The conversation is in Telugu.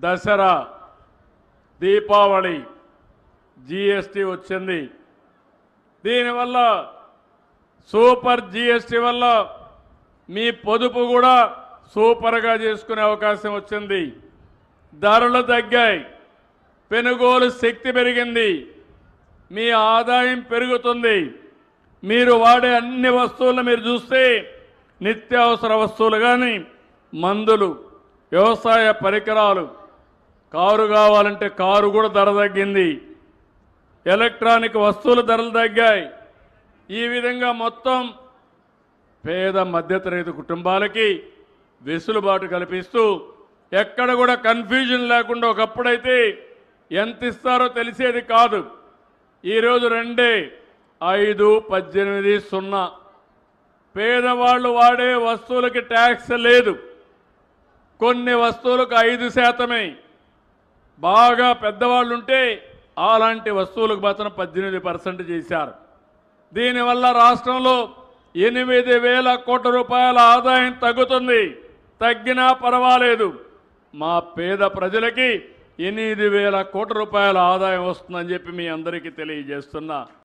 దసరా, దీపావళి, జీఎస్టీ వచ్చింది. దీనివల్ల సూపర్ జీఎస్టీ వల్ల మీ పొదుపు కూడా సూపర్గా చేసుకునే అవకాశం వచ్చింది. ధరలు తగ్గాయి, పెనుగోలు శక్తి పెరిగింది, మీ ఆదాయం పెరుగుతుంది. మీరు వాడే అన్ని వస్తువులను మీరు చూస్తే నిత్యావసర వస్తువులు కానీ, మందులు, వ్యవసాయ పరికరాలు, కారు కావాలంటే కారు కూడా ధర తగ్గింది, ఎలక్ట్రానిక్ వస్తువుల ధరలు తగ్గాయి. ఈ విధంగా మొత్తం పేద మధ్యతరగతి కుటుంబాలకి వెసులుబాటు కల్పిస్తూ ఎక్కడ కూడా కన్ఫ్యూజన్ లేకుండా, ఒకప్పుడైతే ఎంత ఇస్తారో తెలిసేది కాదు. ఈరోజు 2,5,18,0 పేదవాళ్ళు వాడే వస్తువులకి ట్యాక్స్ లేదు. కొన్ని వస్తువులకు 5%. బాగా పెద్దవాళ్ళు ఉంటే అలాంటి వస్తువులకు మాత్రం 18% చేశారు. దీనివల్ల రాష్ట్రంలో 8,000 కోట్ల రూపాయల ఆదాయం తగ్గుతుంది. తగ్గినా పర్వాలేదు, మా పేద ప్రజలకి 8,000 కోట్ల రూపాయల ఆదాయం వస్తుందని చెప్పి మీ అందరికీ తెలియజేస్తున్నా.